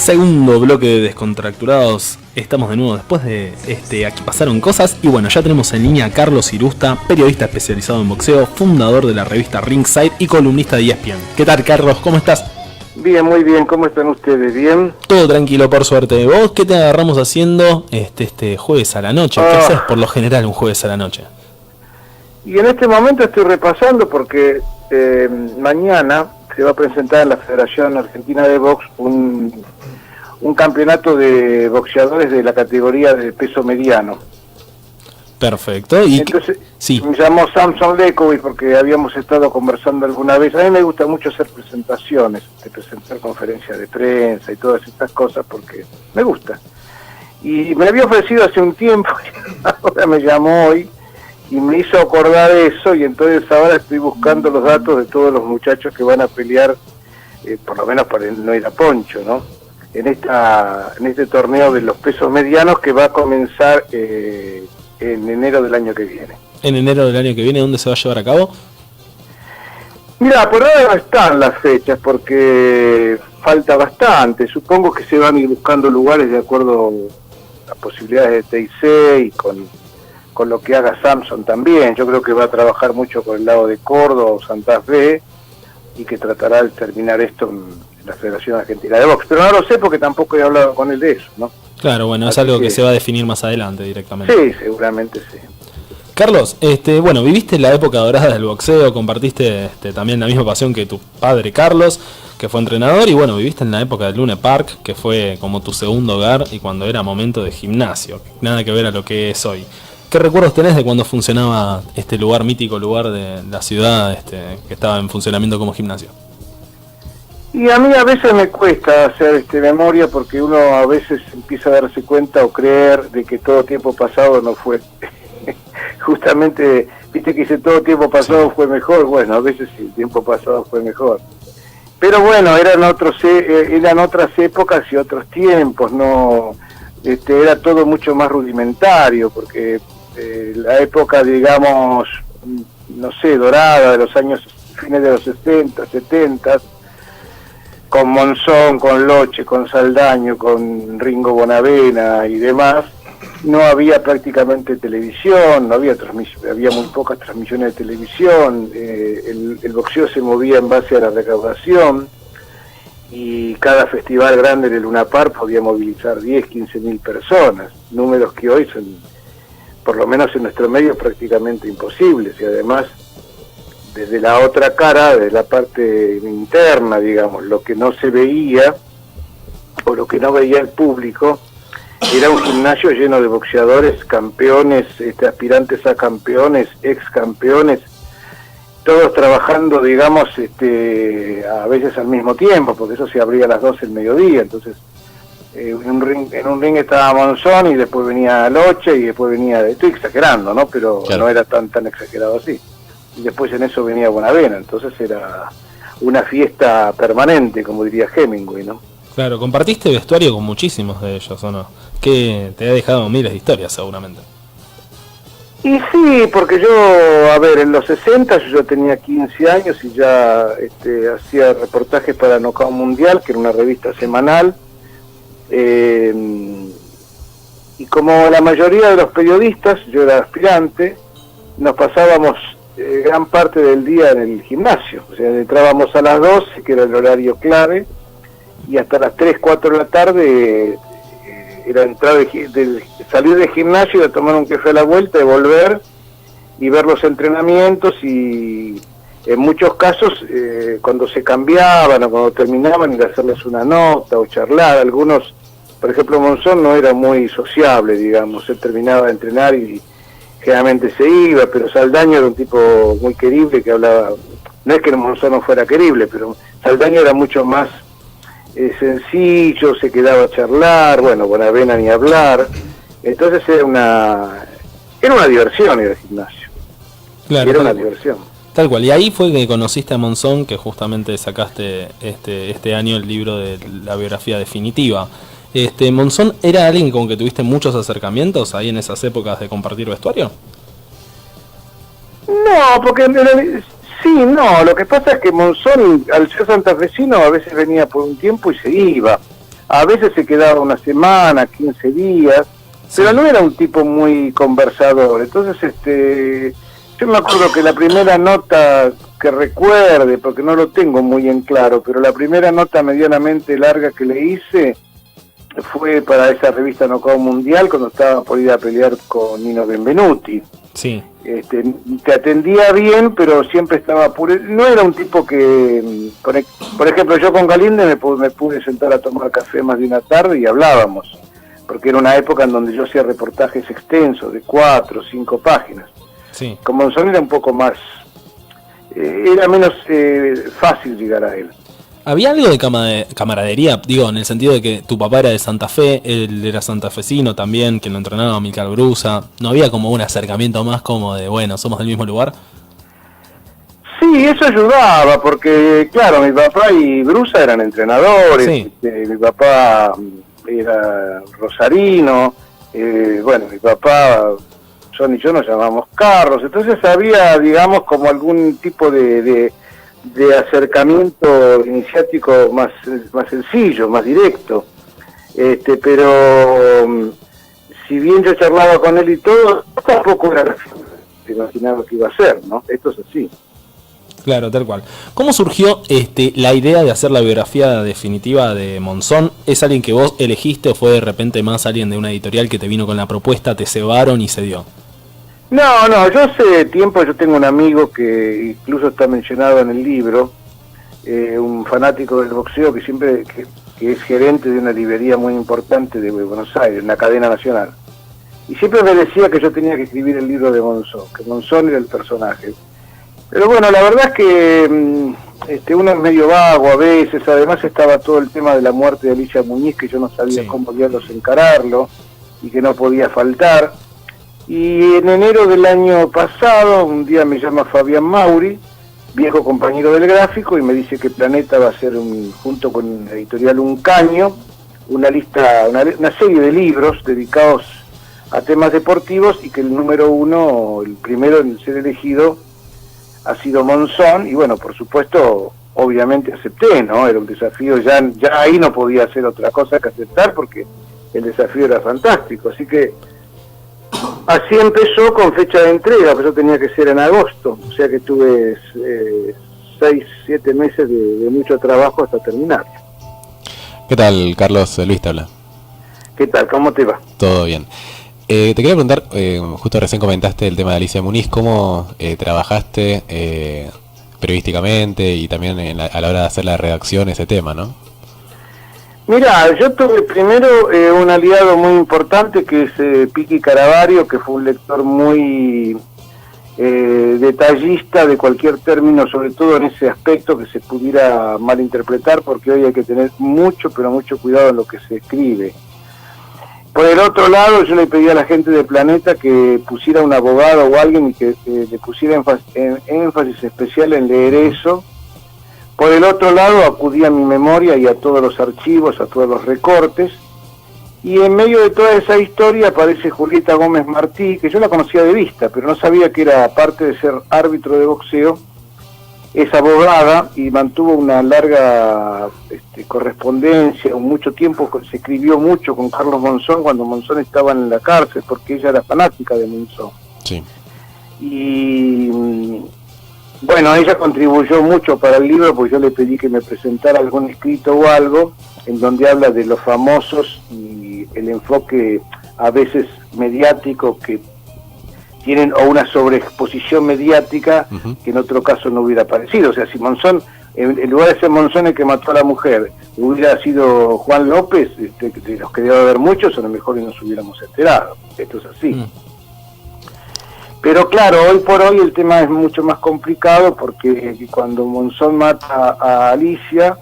Segundo bloque de Descontracturados. Estamos de nuevo después de Aquí pasaron cosas. Y bueno, ya tenemos en línea a Carlos Irusta, periodista especializado en boxeo, fundador de la revista Ringside y columnista de ESPN. ¿Qué tal, Carlos? ¿Cómo estás? Bien, muy bien. ¿Cómo están ustedes? ¿Bien? Todo tranquilo, por suerte. ¿Vos qué te agarramos haciendo este jueves a la noche? ¿Qué haces por lo general un jueves a la noche? Y en este momento estoy repasando porque mañana se va a presentar en la Federación Argentina de Box un campeonato de boxeadores de la categoría de peso mediano. Perfecto. ¿Y entonces sí. Me llamó Samson Lekovic porque habíamos estado conversando alguna vez. A mí me gusta mucho hacer presentaciones, presentar conferencias de prensa y todas estas cosas porque me gusta. Y me había ofrecido hace un tiempo, ahora me llamó hoy y me hizo acordar eso, y entonces ahora estoy buscando los datos de todos los muchachos que van a pelear, por lo menos para no ir a Poncho, ¿no? En este torneo de los pesos medianos que va a comenzar en enero del año que viene. ¿En enero del año que viene dónde se va a llevar a cabo? Mira, por ahora no están las fechas porque falta bastante. Supongo que se van a ir buscando lugares de acuerdo a las posibilidades de TIC y con lo que haga Samson también. Yo creo que va a trabajar mucho con el lado de Córdoba o Santa Fe y que tratará de terminar esto en la Federación Argentina de Box. Pero no lo sé porque tampoco he hablado con él de eso, ¿no? Claro, bueno, así es algo que se va a definir más adelante directamente. Sí, seguramente sí. Carlos, bueno, viviste la época dorada del boxeo, compartiste también la misma pasión que tu padre Carlos, que fue entrenador, y bueno, viviste en la época del Lune Park, que fue como tu segundo hogar y cuando era momento de gimnasio, nada que ver a lo que es hoy. ¿Qué recuerdos tenés de cuando funcionaba este lugar, mítico lugar de la ciudad, que estaba en funcionamiento como gimnasio? Y a mí a veces me cuesta hacer memoria porque uno a veces empieza a darse cuenta o creer de que todo tiempo pasado no fue. Justamente, viste que dice todo tiempo pasado fue mejor. Bueno, a veces el tiempo pasado fue mejor. Pero bueno, eran otras épocas y otros tiempos, no, era todo mucho más rudimentario porque la época, digamos, no sé, dorada de los años fines de los 60, 70, con Monzón, con Loche, con Saldaño, con Ringo Bonavena y demás, no había prácticamente televisión, no había había muy pocas transmisiones de televisión, el boxeo se movía en base a la recaudación y cada festival grande del Luna Park podía movilizar 10, 15 mil personas, números que hoy son, por lo menos en nuestro medio, prácticamente imposibles, y además desde la otra cara, de la parte interna, digamos, lo que no se veía o lo que no veía el público, era un gimnasio lleno de boxeadores, campeones, aspirantes a campeones, ex campeones, todos trabajando, digamos, a veces al mismo tiempo, porque eso se abría a las 12 del mediodía, entonces en un ring estaba Monzón y después venía Loche y después venía, estoy exagerando, ¿no? Pero claro, no era tan exagerado así. Y después en eso venía Bonavena, entonces era una fiesta permanente, como diría Hemingway, ¿no? Claro, compartiste vestuario con muchísimos de ellos, ¿o no? Que te ha dejado miles de historias, seguramente. Y sí, porque yo, a ver, en los 60 yo tenía 15 años y ya hacía reportajes para Knockout Mundial, que era una revista semanal, y como la mayoría de los periodistas, yo era aspirante, nos pasábamos gran parte del día en el gimnasio, o sea, entrábamos a las 12, que era el horario clave, y hasta las 3, 4 de la tarde era entrar salir del gimnasio, de tomar un café a la vuelta, de volver y ver los entrenamientos, y en muchos casos cuando se cambiaban o cuando terminaban, ir a hacerles una nota o charlar. Algunos, por ejemplo, Monzón no era muy sociable, digamos, él terminaba de entrenar y generalmente se iba, pero Saldaño era un tipo muy querible que hablaba, no es que Monzón no fuera querible, pero Saldaño era mucho más sencillo, se quedaba a charlar, bueno, Bonavena ni hablar, entonces era una diversión ir al gimnasio. Claro, era una diversión. Tal cual, y ahí fue que conociste a Monzón, que justamente sacaste este año el libro de la biografía definitiva. ¿Monzón era alguien con que tuviste muchos acercamientos ahí en esas épocas de compartir vestuario? No, porque sí, no, lo que pasa es que Monzón, al ser santafesino, a veces venía por un tiempo y se iba. A veces se quedaba una semana, 15 días, pero no era un tipo muy conversador. Entonces, yo me acuerdo que la primera nota que recuerde, porque no lo tengo muy en claro, pero la primera nota medianamente larga que le hice fue para esa revista Knockout Mundial, cuando estaba por ir a pelear con Nino Benvenuti. Sí. Te atendía bien, pero siempre estaba apurado. No era un tipo que, por ejemplo, yo con Galinde me pude sentar a tomar café más de una tarde y hablábamos, porque era una época en donde yo hacía reportajes extensos de 4 o 5 páginas. Sí. Con Monzón era un poco más, era menos fácil llegar a él. ¿Había algo de camaradería? Digo, en el sentido de que tu papá era de Santa Fe, él era santafesino también, que lo entrenaba Amílcar Brusa. ¿No había como un acercamiento más como de, bueno, somos del mismo lugar? Sí, eso ayudaba, porque claro, mi papá y Brusa eran entrenadores, sí. Mi papá era rosarino, bueno, mi papá, John y yo nos llamamos Carlos, entonces había, digamos, como algún tipo de acercamiento iniciático más sencillo, más directo, pero si bien yo charlaba con él y todo, tampoco era la figura que imaginaba que iba a ser, ¿no? Esto es así. Claro, tal cual. ¿Cómo surgió la idea de hacer la biografía definitiva de Monzón? ¿Es alguien que vos elegiste o fue de repente más alguien de una editorial que te vino con la propuesta, te cebaron y se dio? No, yo hace tiempo, yo tengo un amigo que incluso está mencionado en el libro, un fanático del boxeo que siempre que es gerente de una librería muy importante de Buenos Aires, una cadena nacional. Y siempre me decía que yo tenía que escribir el libro de Monzón, que Monzón era el personaje. Pero bueno, la verdad es que uno es medio vago a veces, además estaba todo el tema de la muerte de Alicia Muñiz, que yo no sabía cómo diablos encararlo y que no podía faltar. Y en enero del año pasado, un día me llama Fabián Mauri, viejo compañero del gráfico, y me dice que Planeta va a hacer, junto con la editorial Uncaño, una serie de libros dedicados a temas deportivos, y que el número 1, el primero en ser elegido, ha sido Monzón. Y bueno, por supuesto, obviamente acepté, ¿no? Era un desafío, ya ahí no podía hacer otra cosa que aceptar, porque el desafío era fantástico, así que así empezó, con fecha de entrega, que eso tenía que ser en agosto, o sea que tuve 6-7 meses de mucho trabajo hasta terminar. ¿Qué tal, Carlos? Luis te habla. ¿Qué tal? ¿Cómo te va? Todo bien. Te quería preguntar, justo recién comentaste el tema de Alicia Muñiz, ¿cómo trabajaste periodísticamente y también a la hora de hacer la redacción ese tema, no? Mira, yo tuve primero un aliado muy importante que es Piqui Caravario, que fue un lector muy detallista de cualquier término, sobre todo en ese aspecto que se pudiera malinterpretar, porque hoy hay que tener mucho, pero mucho cuidado en lo que se escribe. Por el otro lado, yo le pedí a la gente de Planeta que pusiera un abogado o alguien y que le pusiera énfasis especial en leer eso. Por el otro lado, acudí a mi memoria y a todos los archivos, a todos los recortes, y en medio de toda esa historia aparece Julieta Gómez Martí, que yo la conocía de vista, pero no sabía que era, aparte de ser árbitro de boxeo, es abogada, y mantuvo una larga correspondencia, mucho tiempo, se escribió mucho con Carlos Monzón cuando Monzón estaba en la cárcel, porque ella era fanática de Monzón. Sí. Y bueno, ella contribuyó mucho para el libro, porque yo le pedí que me presentara algún escrito o algo en donde habla de los famosos y el enfoque a veces mediático que tienen, o una sobreexposición mediática que en otro caso no hubiera aparecido. O sea, si Monzón, en lugar de ser Monzón el que mató a la mujer, hubiera sido Juan López, de los que debe haber muchos, a lo mejor nos hubiéramos enterado. Esto es así. Pero claro, hoy por hoy el tema es mucho más complicado, porque cuando Monzón mata a Alicia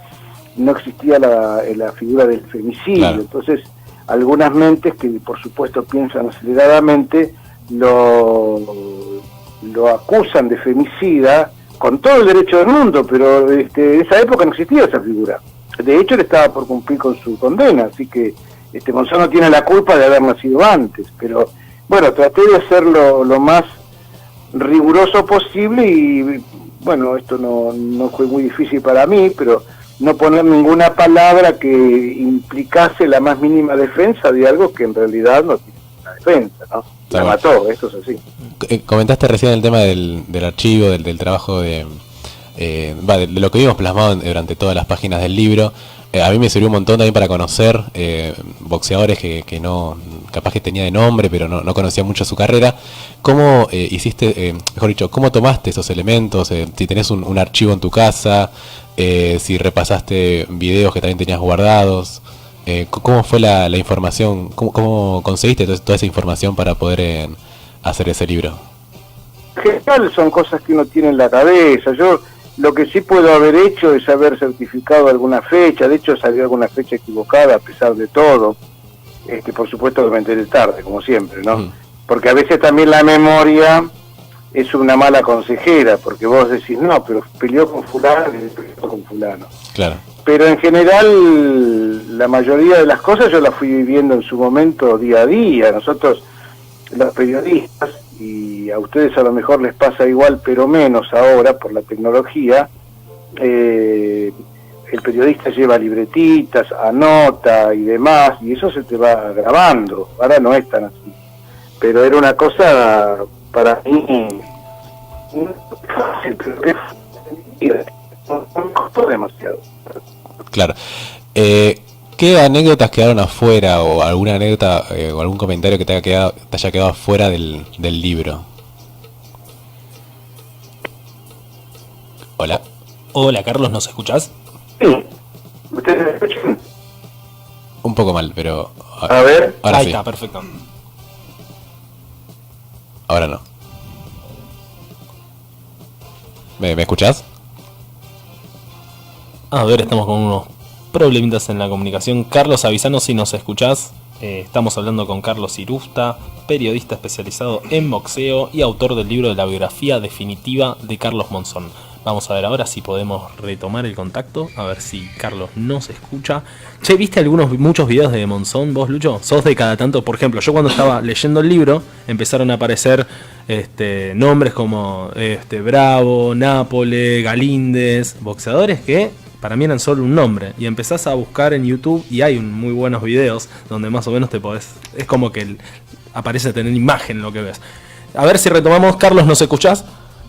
no existía la figura del femicidio. Claro. Entonces algunas mentes que por supuesto piensan aceleradamente lo acusan de femicida con todo el derecho del mundo, pero en esa época no existía esa figura. De hecho él estaba por cumplir con su condena, así que Monzón no tiene la culpa de haber nacido antes, pero bueno, traté de hacerlo lo más riguroso posible, y bueno, esto no fue muy difícil para mí, pero no poner ninguna palabra que implicase la más mínima defensa de algo que en realidad no tiene una defensa, ¿no? La mató, esto es así. Comentaste recién el tema del archivo, del trabajo de lo que vimos plasmado durante todas las páginas del libro. A mí me sirvió un montón también para conocer boxeadores que no, capaz que tenía de nombre, pero no conocía mucho su carrera. ¿Cómo hiciste, mejor dicho, cómo tomaste esos elementos? Si tenés un archivo en tu casa, si repasaste videos que también tenías guardados, ¿cómo fue la información? ¿Cómo conseguiste toda esa información para poder hacer ese libro? En general son cosas que uno tiene en la cabeza. Yo lo que sí puedo haber hecho es haber certificado alguna fecha. De hecho salió alguna fecha equivocada a pesar de todo. Por supuesto que me enteré tarde, como siempre, ¿no? Porque a veces también la memoria es una mala consejera, porque vos decís, no, pero peleó con fulano y peleó con fulano. Claro. Pero en general la mayoría de las cosas yo las fui viviendo en su momento día a día. Nosotros, los periodistas, y a ustedes a lo mejor les pasa igual, pero menos ahora por la tecnología, el periodista lleva libretitas, anota y demás, y eso se te va grabando. Ahora no es tan así, pero era una cosa para mí fácil, pero que me costó demasiado. Claro. ¿Qué anécdotas quedaron afuera, o alguna anécdota o algún comentario que te haya quedado afuera del libro? Hola. Hola, Carlos, ¿nos escuchás? Sí. ¿Ustedes me escuchan? Un poco mal, pero... A ver. Ahora ahí sí. Está, perfecto. Ahora no. ¿Me escuchás? A ver, estamos con unos problemitas en la comunicación. Carlos, avisanos si nos escuchás. Estamos hablando con Carlos Irusta, periodista especializado en boxeo y autor del libro de la biografía definitiva de Carlos Monzón. Vamos a ver ahora si podemos retomar el contacto, a ver si Carlos nos escucha. Che, ¿viste muchos videos de Monzón vos, Lucho? ¿Sos de cada tanto? Por ejemplo, yo cuando estaba leyendo el libro empezaron a aparecer nombres como Bravo, Nápole, Galíndez, boxeadores que para mí eran solo un nombre. Y empezás a buscar en YouTube y hay muy buenos videos donde más o menos te podés... Es como que aparece tener imagen lo que ves. A ver si retomamos. Carlos, ¿nos escuchás?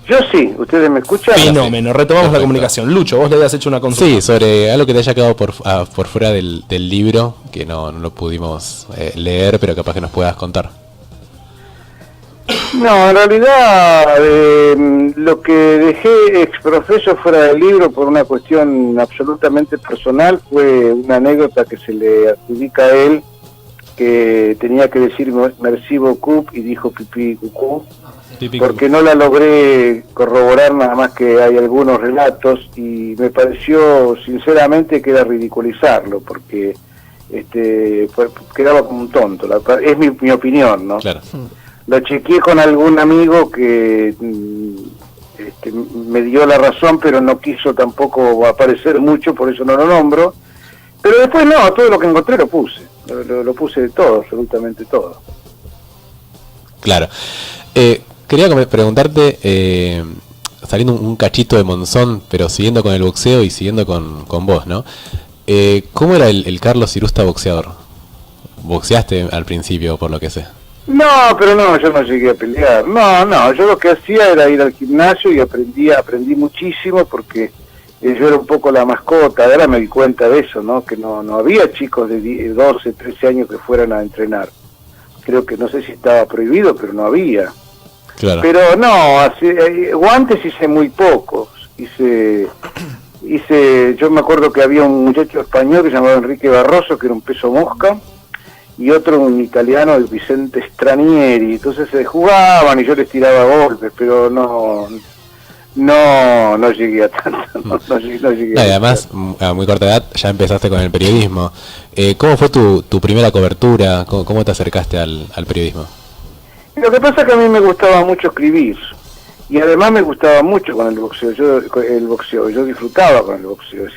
Yo sí, ¿ustedes me escuchan? Fenómeno, retomamos la comunicación. Lucho, vos le habías hecho una consulta. Sí, sobre algo que te haya quedado por fuera del libro, que no lo pudimos leer, pero capaz que nos puedas contar. No, en realidad lo que dejé exprofeso fuera del libro por una cuestión absolutamente personal fue una anécdota que se le adjudica a él, que tenía que decir merci beaucoup y dijo pipí cucú, porque no la logré corroborar, nada más que hay algunos relatos, y me pareció sinceramente que era ridiculizarlo, porque quedaba como un tonto. Es mi opinión, ¿no? Claro. Lo chequeé con algún amigo que me dio la razón, pero no quiso tampoco aparecer mucho, por eso no lo nombro. Pero después no, todo lo que encontré lo puse. Lo puse de todo, absolutamente todo. Claro. Quería preguntarte, saliendo un cachito de Monzón, pero siguiendo con el boxeo y siguiendo con vos, ¿no? ¿Cómo era el Carlos Irusta boxeador? ¿Boxeaste al principio, por lo que sé? No, pero no, yo no llegué a pelear. No, yo lo que hacía era ir al gimnasio y aprendí muchísimo, porque yo era un poco la mascota. Ahora me di cuenta de eso, ¿no? Que no había chicos de 12, 13 años que fueran a entrenar. Creo que no sé si estaba prohibido, pero no había. Claro. Pero no, guantes hice muy pocos. Yo me acuerdo que había un muchacho español que se llamaba Enrique Barroso, que era un peso mosca, y otro, un italiano, el Vicente Stranieri. Entonces se jugaban y yo les tiraba golpes, pero no llegué a tanto. No llegué y además, a muy corta edad ya empezaste con el periodismo. ¿Cómo fue tu primera cobertura? ¿Cómo te acercaste al periodismo? Lo que pasa es que a mí me gustaba mucho escribir, y además me gustaba mucho con el boxeo. Yo disfrutaba con el boxeo.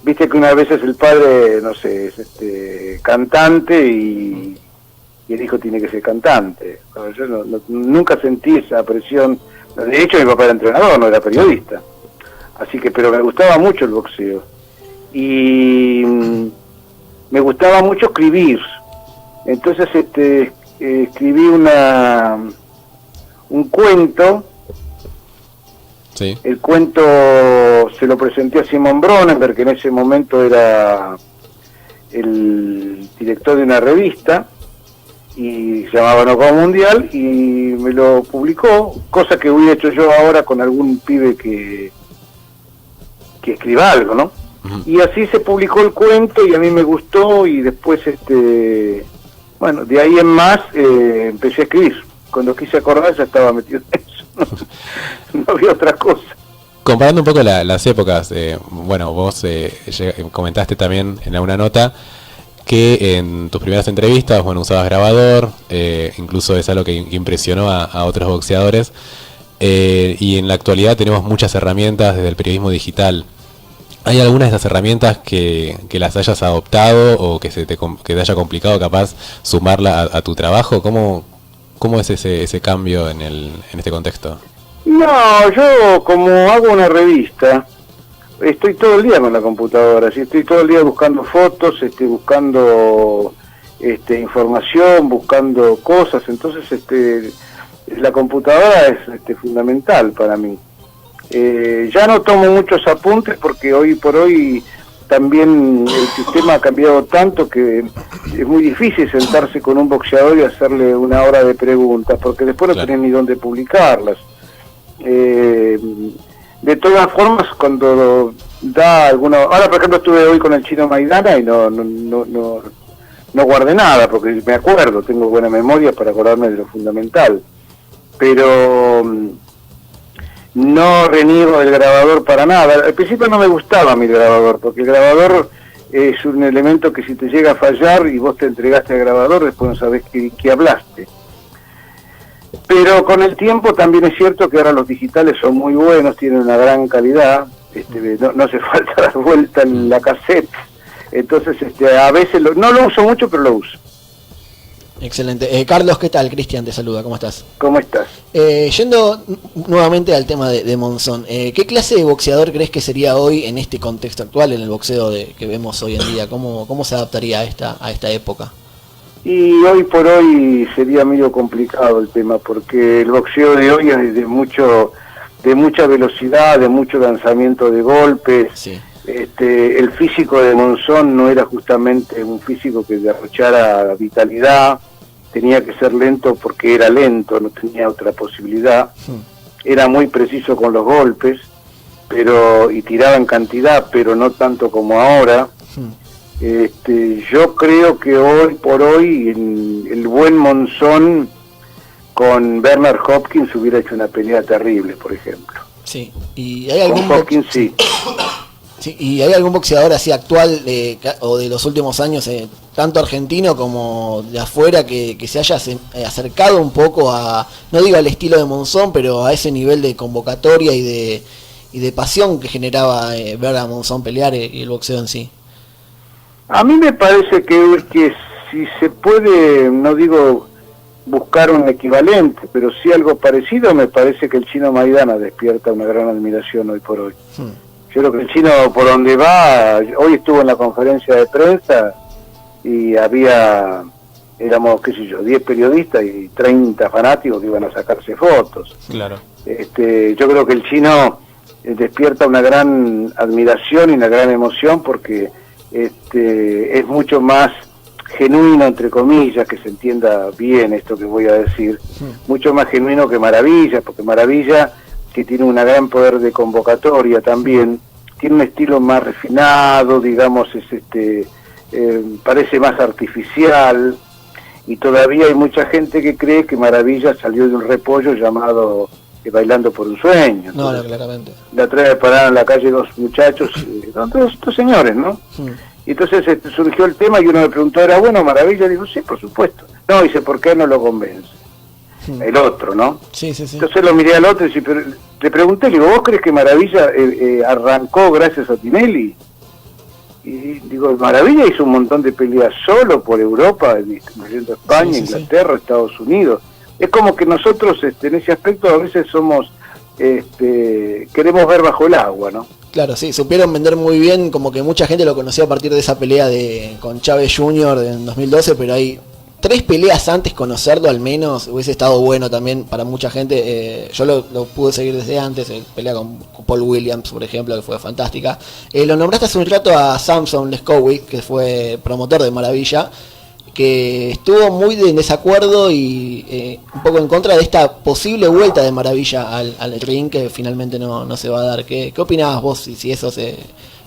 Viste que una vez es el padre, no sé, es cantante, y el hijo tiene que ser cantante. Yo nunca sentí esa presión. De hecho, mi papá era entrenador, no era periodista. Así que, pero me gustaba mucho el boxeo. y me gustaba mucho escribir. Entonces escribí un cuento. Sí. El cuento se lo presenté a Simon Bronenberg, que en ese momento era el director de una revista, y se llamaba Noco Mundial, y me lo publicó, cosa que hubiera hecho yo ahora con algún pibe que escriba algo, ¿no? Uh-huh. Y así se publicó el cuento, y a mí me gustó, y después, bueno, de ahí en más empecé a escribir. Cuando quise acordar ya estaba metido en eso, no había otra cosa. Comparando un poco las épocas, bueno, vos comentaste también en alguna nota que en tus primeras entrevistas, bueno, usabas grabador, incluso es algo que impresionó a otros boxeadores, y en la actualidad tenemos muchas herramientas desde el periodismo digital. ¿Hay algunas de esas herramientas que las hayas adoptado o que que te haya complicado capaz sumarla a tu trabajo? ¿Cómo es ese cambio en este contexto? No, yo como hago una revista, estoy todo el día con la computadora, ¿sí? Estoy todo el día buscando fotos, buscando información, buscando cosas, entonces la computadora es fundamental para mí. Ya no tomo muchos apuntes porque hoy por hoy también el sistema ha cambiado tanto que es muy difícil sentarse con un boxeador y hacerle una hora de preguntas, porque después no tenés ni dónde publicarlas. De todas formas, cuando da alguna... Ahora, por ejemplo, estuve hoy con el Chino Maidana y no guardé nada, porque me acuerdo, tengo buena memoria para acordarme de lo fundamental. Pero no reniego del grabador para nada. Al principio no me gustaba mi grabador, porque el grabador es un elemento que si te llega a fallar y vos te entregaste al grabador, después no sabés qué hablaste. Pero con el tiempo también es cierto que ahora los digitales son muy buenos, tienen una gran calidad, no hace falta dar vuelta en la cassette, entonces a veces no lo uso mucho, pero lo uso. Excelente. Carlos, ¿qué tal? Cristian te saluda, ¿cómo estás? ¿Cómo estás? Yendo nuevamente al tema de Monzón, ¿qué clase de boxeador crees que sería hoy en este contexto actual, en el boxeo que vemos hoy en día? ¿Cómo se adaptaría a esta época? Y hoy por hoy sería medio complicado el tema, porque el boxeo de hoy es de mucha velocidad, de mucho lanzamiento de golpes. Sí. El físico de Monzón no era justamente un físico que derrochara vitalidad, tenía que ser lento porque era lento, no tenía otra posibilidad. Era muy preciso con los golpes, y tiraba en cantidad, pero no tanto como ahora. Yo creo que hoy por hoy el buen Monzón con Bernard Hopkins hubiera hecho una pelea terrible, por ejemplo. Sí. ¿Y hay algún con Hopkins sí. Sí, ¿y hay algún boxeador así actual o de los últimos años, tanto argentino como de afuera, que se haya acercado un poco no digo al estilo de Monzón, pero a ese nivel de convocatoria y de pasión que generaba ver a Monzón pelear y el boxeo en sí? A mí me parece que si se puede, no digo buscar un equivalente, pero sí algo parecido, me parece que el Chino Maidana despierta una gran admiración hoy por hoy. Yo creo que el Chino, por donde va, hoy estuvo en la conferencia de prensa y éramos, 10 periodistas y 30 fanáticos que iban a sacarse fotos. Claro. Yo creo que el Chino despierta una gran admiración y una gran emoción porque es mucho más genuino, entre comillas, que se entienda bien esto que voy a decir, mucho más genuino que Maravilla, porque Maravilla, que tiene un gran poder de convocatoria también, tiene un estilo más refinado, digamos, parece más artificial, y todavía hay mucha gente que cree que Maravilla salió de un repollo llamado Bailando por un Sueño. No, claramente. La otra vez pararon en la calle dos muchachos, dos señores, ¿no? Y entonces surgió el tema y uno me preguntó, ¿era bueno Maravilla? Digo, sí, por supuesto. No, dice, ¿por qué no lo convence? El otro, ¿no? Sí. Entonces lo miré al otro y le pregunté, le digo, ¿vos crees que Maravilla arrancó gracias a Tinelli? Y digo, Maravilla hizo un montón de peleas solo por Europa, incluyendo España, Inglaterra, Estados Unidos. Es como que nosotros en ese aspecto a veces somos, queremos ver bajo el agua, ¿no? Claro, sí, supieron vender muy bien, como que mucha gente lo conocía a partir de esa pelea con Chávez Jr. en 2012, pero hay 3 peleas antes, conocerlo al menos, hubiese estado bueno también para mucha gente. Yo lo pude seguir desde antes, pelea con Paul Williams, por ejemplo, que fue fantástica. Lo nombraste hace un rato a Samson Leskowicz, que fue promotor de Maravilla, que estuvo muy en desacuerdo y un poco en contra de esta posible vuelta de Maravilla al ring, que finalmente no se va a dar. ¿Qué opinabas vos si eso se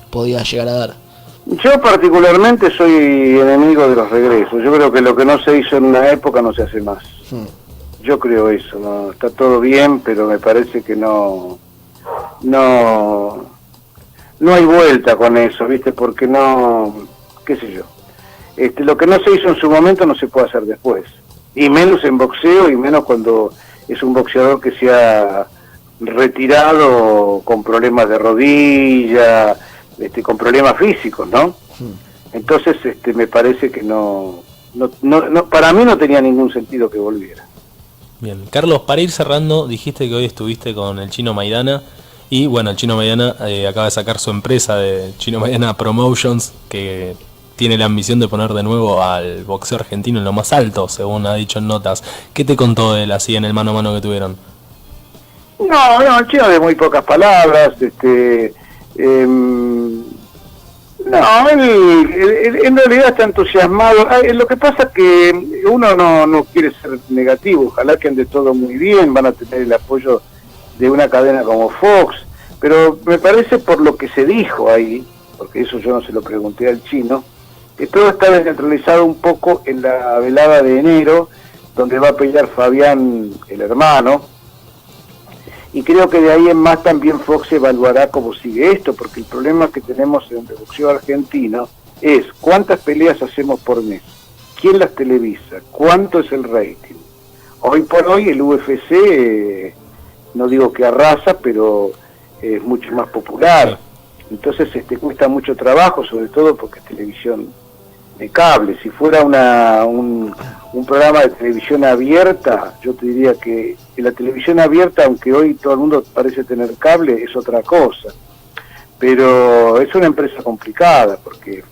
podía llegar a dar? Yo particularmente soy enemigo de los regresos. Yo creo que lo que no se hizo en una época no se hace más. Yo creo eso, ¿no? Está todo bien, pero me parece que no hay vuelta con eso, ¿viste? Porque no, qué sé yo. Lo que no se hizo en su momento no se puede hacer después, y menos en boxeo, y menos cuando es un boxeador que se ha retirado con problemas de rodilla, con problemas físicos, ¿no? Entonces me parece que no, para mí no tenía ningún sentido que volviera. Bien, Carlos, para ir cerrando, dijiste que hoy estuviste con el Chino Maidana, y bueno, el Chino Maidana acaba de sacar su empresa de Chino Maidana Promotions, que tiene la ambición de poner de nuevo al boxeo argentino en lo más alto, según ha dicho en notas. ¿Qué te contó él así en el mano a mano que tuvieron? No, el Chino de muy pocas palabras, no, él en realidad está entusiasmado. Lo que pasa es que uno no quiere ser negativo, ojalá que ande todo muy bien, van a tener el apoyo de una cadena como Fox, pero me parece, por lo que se dijo ahí, porque eso yo no se lo pregunté al Chino, que todo está descentralizado un poco en la velada de enero, donde va a pelear Fabián, el hermano, y creo que de ahí en más también Fox evaluará cómo sigue esto, porque el problema que tenemos en el boxeo argentino es cuántas peleas hacemos por mes, quién las televisa, cuánto es el rating. Hoy por hoy el UFC, no digo que arrasa, pero es mucho más popular. Entonces cuesta mucho trabajo, sobre todo porque es televisión de cable. Si fuera un programa de televisión abierta, yo te diría que la televisión abierta, aunque hoy todo el mundo parece tener cable, es otra cosa. Pero es una empresa complicada, porque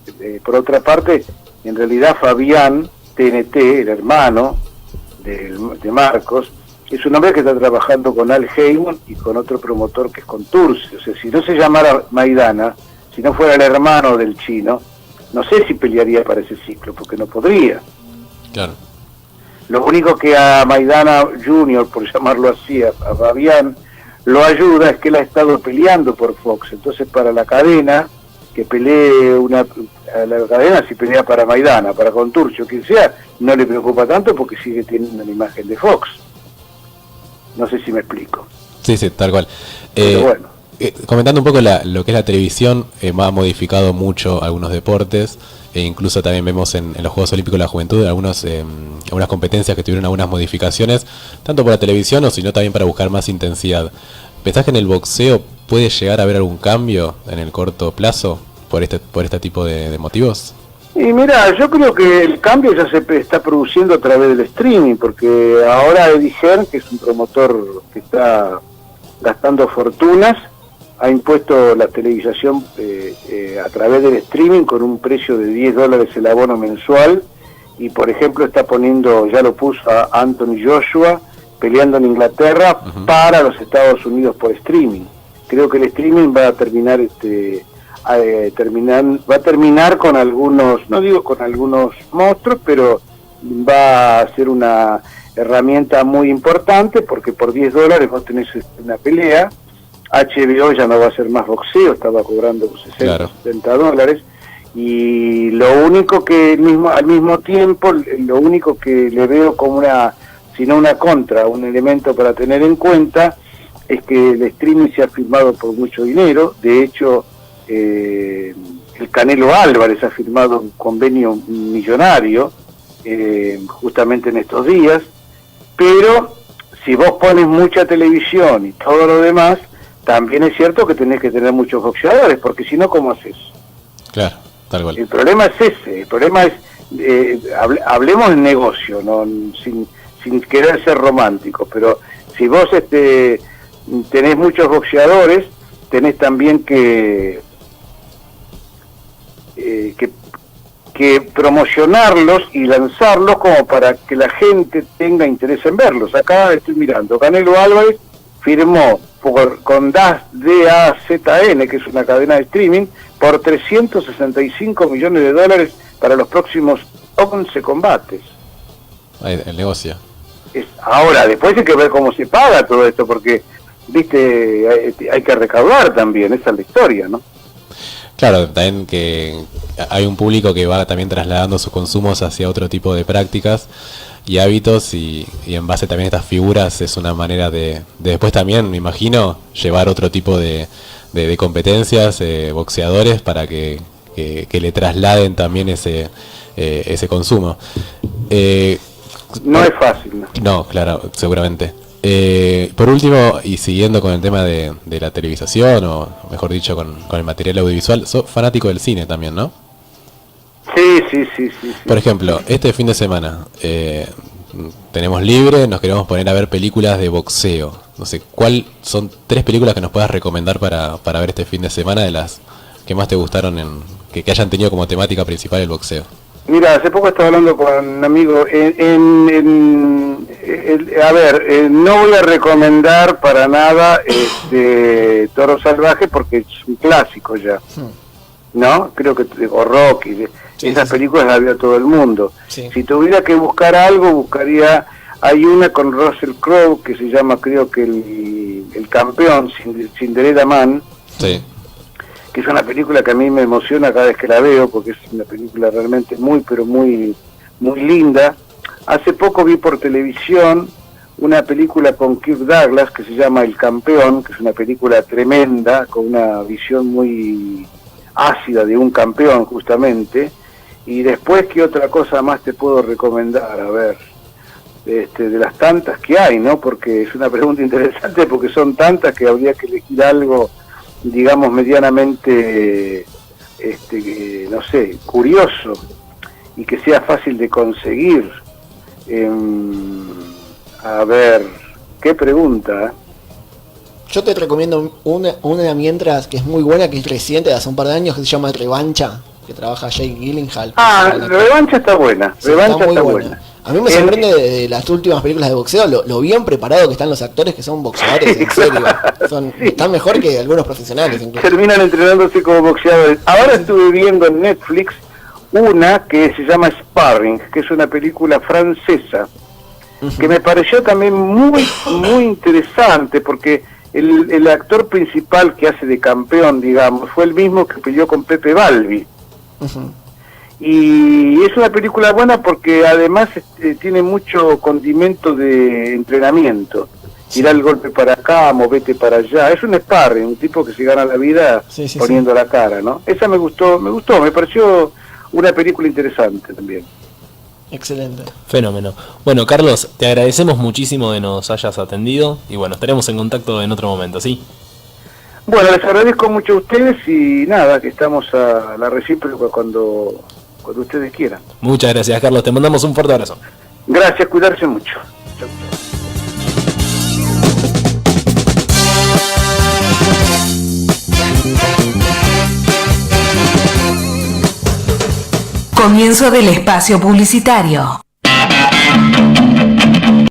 por otra parte, en realidad Fabián, TNT, el hermano de Marcos, es un hombre que está trabajando con Al Heyman y con otro promotor que es con Turci. O sea, si no se llamara Maidana, si no fuera el hermano del Chino, no sé si pelearía para ese ciclo, porque no podría. Claro. Lo único que a Maidana Junior, por llamarlo así, a Fabián, lo ayuda es que él ha estado peleando por Fox. Entonces, para la cadena, que pelee a la cadena, si pelea para Maidana, para Conturcio, quien sea, no le preocupa tanto porque sigue teniendo una imagen de Fox. No sé si me explico. Sí, tal cual. Pero bueno. Comentando un poco lo que es la televisión, ha modificado mucho algunos deportes, e incluso también vemos en los Juegos Olímpicos de la Juventud algunas competencias que tuvieron algunas modificaciones, tanto por la televisión o sino también para buscar más intensidad. ¿Pensás que en el boxeo puede llegar a haber algún cambio en el corto plazo por este tipo de motivos? Y mira, yo creo que el cambio ya se está produciendo a través del streaming, porque ahora Eddie Hearn, que es un promotor que está gastando fortunas, ha impuesto la televisación a través del streaming con un precio de $10 el abono mensual, y por ejemplo está poniendo, ya lo puso a Anthony Joshua peleando en Inglaterra para los Estados Unidos por streaming. Creo que el streaming va a terminar va a terminar con algunos, no digo con algunos monstruos, pero va a ser una herramienta muy importante, porque por $10 vos tenés una pelea. HBO ya no va a ser más boxeo, estaba cobrando $60-70, y lo único que al mismo tiempo, lo único que le veo como sino una contra, un elemento para tener en cuenta, es que el streaming se ha firmado por mucho dinero. De hecho, el Canelo Álvarez ha firmado un convenio millonario justamente en estos días, pero si vos pones mucha televisión y todo lo demás, también es cierto que tenés que tener muchos boxeadores, porque si no, ¿cómo haces? Claro, tal cual. El problema es ese, el problema es, hablemos de negocio, no sin querer ser románticos, pero si vos tenés muchos boxeadores, tenés también que promocionarlos y lanzarlos como para que la gente tenga interés en verlos. Acá estoy mirando, Canelo Álvarez firmó con DAZN, que es una cadena de streaming, por 365 millones de dólares para los próximos 11 combates. El negocio. Ahora, después hay que ver cómo se paga todo esto, porque, viste, hay que recaudar también, esa es la historia, ¿no? Claro, también que hay un público que va también trasladando sus consumos hacia otro tipo de prácticas y hábitos, y en base también a estas figuras es una manera de después también, me imagino, llevar otro tipo de competencias, boxeadores, para que le trasladen también ese consumo. No es fácil, ¿no? No, claro, seguramente. Por último, y siguiendo con el tema de la televisación, o mejor dicho, con el material audiovisual, sos fanático del cine también, ¿no? Sí. Por ejemplo, este fin de semana tenemos libre, nos queremos poner a ver películas de boxeo. No sé, ¿cuál son 3 películas que nos puedas recomendar para ver este fin de semana, de las que más te gustaron, que hayan tenido como temática principal el boxeo? Mira, hace poco estaba hablando con un amigo, no voy a recomendar para nada Toro Salvaje, porque es un clásico ya, ¿no? Creo que, o Rocky, esas películas las vio todo el mundo. Sí. Si tuviera que buscar algo, buscaría, hay una con Russell Crowe que se llama, creo que el campeón, Cinderella Man. Sí. Que es una película que a mí me emociona cada vez que la veo, porque es una película realmente muy linda. Hace poco vi por televisión una película con Kirk Douglas que se llama El Campeón, que es una película tremenda, con una visión muy ácida de un campeón justamente. Y después, ¿qué otra cosa más te puedo recomendar? A ver, de las tantas que hay, ¿no? Porque es una pregunta interesante, porque son tantas que habría que elegir algo, digamos, medianamente, no sé, curioso y que sea fácil de conseguir. A ver, ¿qué pregunta? Yo te recomiendo una mientras, que es muy buena, que es reciente, de hace un par de años, que se llama Revancha, que trabaja Jake Gyllenhaal. Revancha está buena, sí, Revancha está muy buena. A mí me sorprende de las últimas películas de boxeo, lo bien preparado que están los actores, que son boxeadores, Sí, en serio. claro, sí. Están mejor que algunos profesionales incluso. Terminan entrenándose como boxeadores. Ahora estuve viendo en Netflix una que se llama Sparring, que es una película francesa, que me pareció también muy interesante, porque el actor principal que hace de campeón, digamos, fue el mismo que peleó con Pepe Balbi. Y es una película buena porque además tiene mucho condimento de entrenamiento. Tirar el golpe para acá, movete para allá. Es un sparring, un tipo que se gana la vida poniendo la cara, ¿no? Esa me gustó, me pareció una película interesante también. Excelente. Fenómeno. Bueno, Carlos, te agradecemos muchísimo que nos hayas atendido y bueno, estaremos en contacto en otro momento, ¿sí? Bueno, les agradezco mucho a ustedes y nada, que estamos a la recíproca cuando ustedes quieran. Muchas gracias, Carlos. Te mandamos un fuerte abrazo. Gracias, cuidarse mucho. Chau. Comienzo del espacio publicitario.